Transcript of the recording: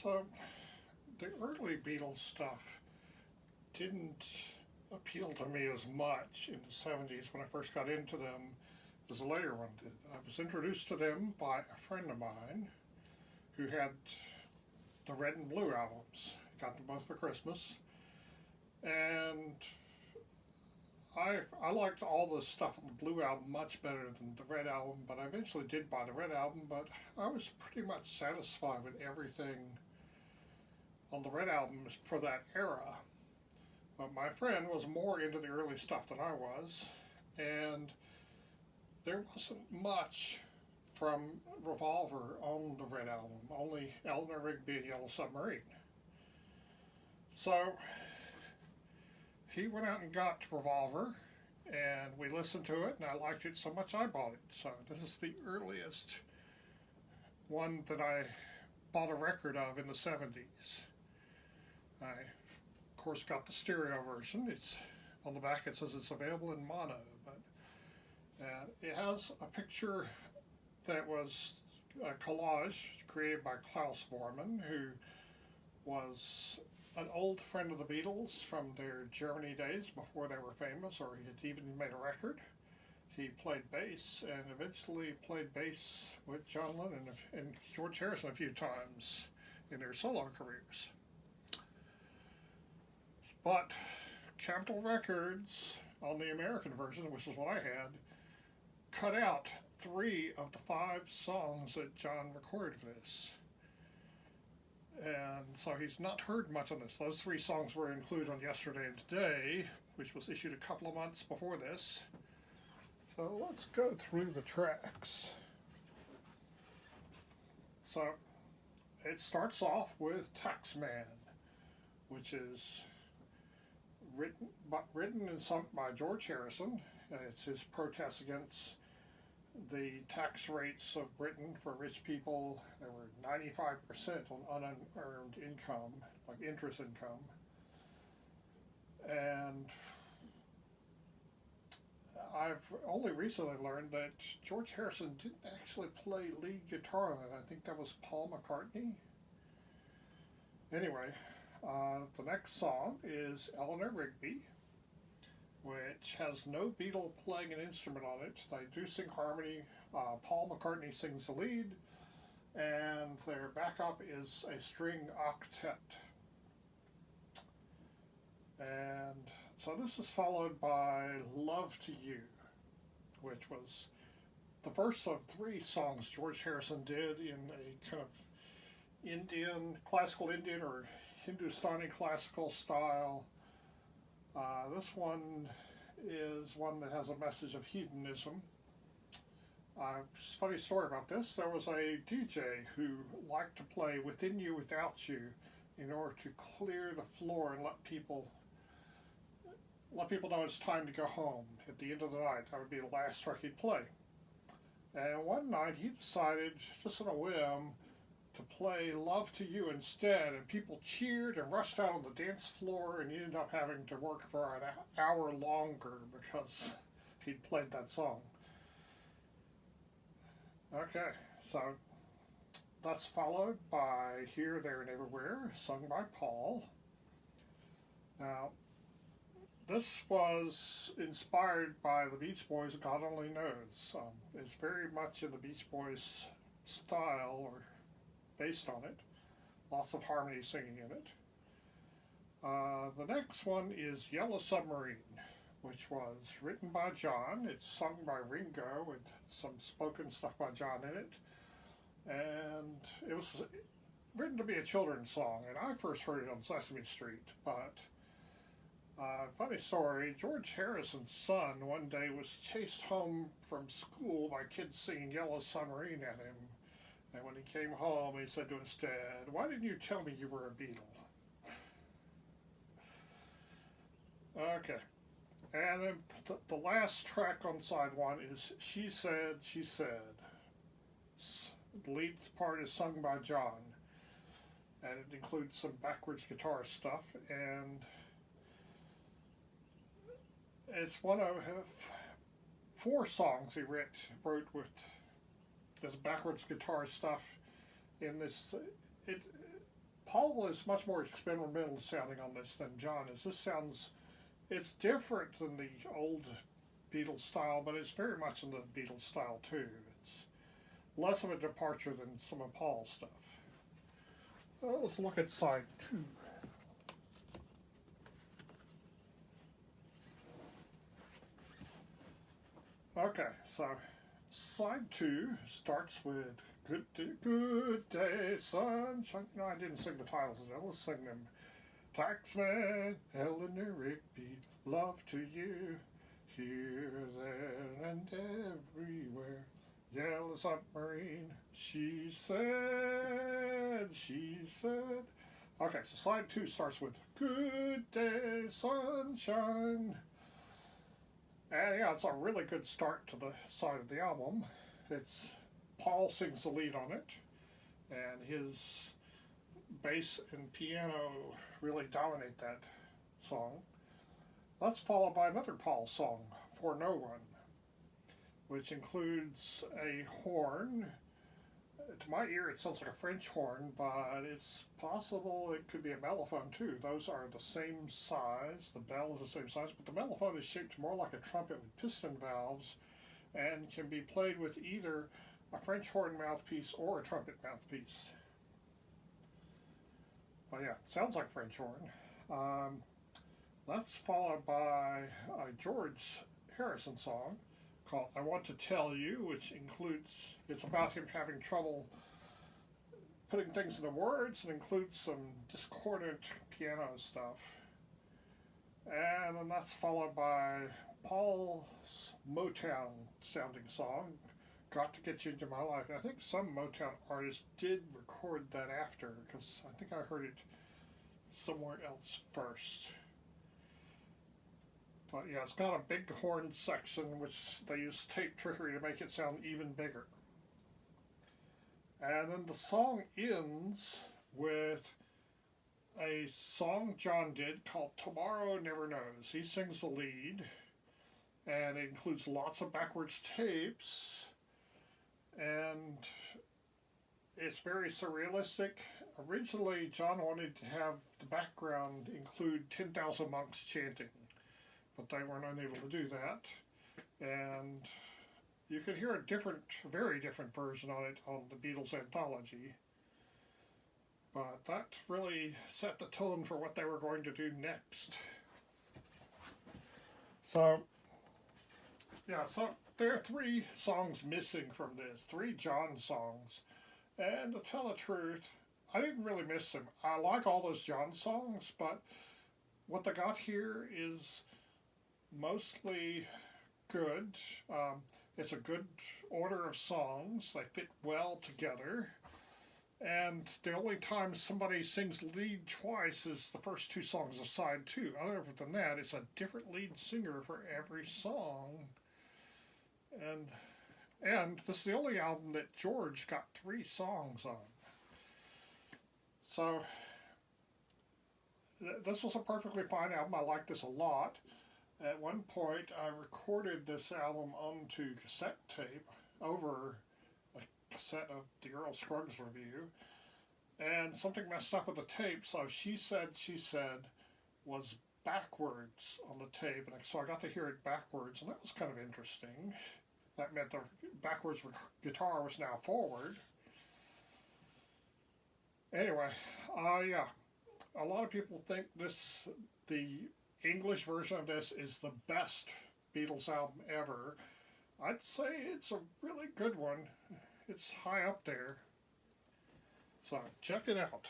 So, the early Beatles stuff didn't appeal to me as much in the 70s when I first got into them as the later one did. I was introduced to them by a friend of mine who had the Red and Blue albums. He got them both for Christmas. And I liked all the stuff on the Blue album much better than the Red album, but I eventually did buy the Red album, but I was pretty much satisfied with everything on the Red album for that era. But my friend was more into the early stuff than I was, and there wasn't much from Revolver on the Red album, only Eleanor Rigby and Yellow Submarine. So he went out and got Revolver, and we listened to it, and I liked it so much I bought it. So this is the earliest one that I bought a record of in the 70s. I, of course, got the stereo version. It's on the back. It says it's available in mono, but it has a picture that was a collage created by Klaus Vormann, who was an old friend of the Beatles from their Germany days before they were famous, or he had even made a record. He played bass and eventually played bass with John Lennon and George Harrison a few times in their solo careers. But Capitol Records, on the American version, which is what I had, cut out 3 of the 5 songs that John recorded for this. And so he's not heard much on this. Those 3 songs were included on Yesterday and Today, which was issued a couple of months before this. So let's go through the tracks. So it starts off with Taxman, which is written and sung by George Harrison. It's his protest against the tax rates of Britain for rich people. There were 95% on unearned income, like interest income. And I've only recently learned that George Harrison didn't actually play lead guitar on it. I think that was Paul McCartney. Anyway, the next song is Eleanor Rigby, which has no Beatle playing an instrument on it. They do sing harmony. Paul McCartney sings the lead, and their backup is a string octet. And so this is followed by Love to You, which was the first of 3 songs George Harrison did in a kind of Indian, classical Indian or Hindustani classical style. This one is one that has a message of hedonism. Funny story about this. There was a DJ who liked to play Within You, Without You in order to clear the floor and let people know it's time to go home at the end of the night. That would be the last track he'd play. And one night he decided, just on a whim, to play Love to You instead, and people cheered and rushed out on the dance floor, and he ended up having to work for an hour longer because he'd played that song. Okay, so that's followed by Here, There, and Everywhere, sung by Paul. Now, this was inspired by the Beach Boys' God Only Knows. It's very much in the Beach Boys' style, or based on it. Lots of harmony singing in it. The next one is Yellow Submarine, which was written by John. It's sung by Ringo with some spoken stuff by John in it. And it was written to be a children's song, and I first heard it on Sesame Street. But funny story, George Harrison's son one day was chased home from school by kids singing Yellow Submarine at him. And when he came home, he said to his dad, "Why didn't you tell me you were a Beatle?" Okay. And then the last track on side 1 is She Said, She Said. The lead part is sung by John, and it includes some backwards guitar stuff, and it's one of 4 songs he wrote with this backwards guitar stuff in this. Paul is much more experimental sounding on this than John is. This sounds, it's different than the old Beatles style, but it's very much in the Beatles style too. It's less of a departure than some of Paul's stuff. Let's look at side 2. Okay, so side 2 starts with good day, sunshine. No, I didn't sing the titles of them. Let's sing them. Taxman, Eleanor Rigby, love to you, here, there, and everywhere. Yellow submarine, she said. Okay, so side 2 starts with good day, sunshine. And yeah, it's a really good start to the side of the album. It's Paul sings the lead on it, and his bass and piano really dominate that song. That's followed by another Paul song, For No One, which includes a horn. To my ear, it sounds like a French horn, but it's possible it could be a mellophone too. Those are the same size. The bell is the same size, but the mellophone is shaped more like a trumpet with piston valves and can be played with either a French horn mouthpiece or a trumpet mouthpiece. But yeah, it sounds like French horn. That's followed by a George Harrison song called I Want to Tell You, which includes, it's about him having trouble putting things into words and includes some discordant piano stuff. And then that's followed by Paul's Motown sounding song, Got to Get You Into My Life. And I think some Motown artists did record that after, because I think I heard it somewhere else first. But yeah, it's got a big horn section, which they use tape trickery to make it sound even bigger. And then the song ends with a song John did called Tomorrow Never Knows. He sings the lead, and it includes lots of backwards tapes, and it's very surrealistic. Originally, John wanted to have the background include 10,000 monks chanting, but they weren't unable to do that. And you can hear a very different version on it on the Beatles anthology. But that really set the tone for what they were going to do next. So, yeah, so there are 3 songs missing from this, 3 John songs. And to tell the truth, I didn't really miss them. I like all those John songs, but what they got here is mostly good. It's a good order of songs. They fit well together. And the only time somebody sings lead twice is the first 2 songs of side 2. Other than that, it's a different lead singer for every song. And this is the only album that George got 3 songs on. So this was a perfectly fine album. I like this a lot. At one point, I recorded this album onto cassette tape over a cassette of the Earl Scruggs review, and something messed up with the tape, so She Said was backwards on the tape, and so I got to hear it backwards, and that was kind of interesting. That meant the backwards guitar was now forward. Anyway, yeah, a lot of people think the English version of this is the best Beatles album ever. I'd say it's a really good one. It's high up there. So check it out.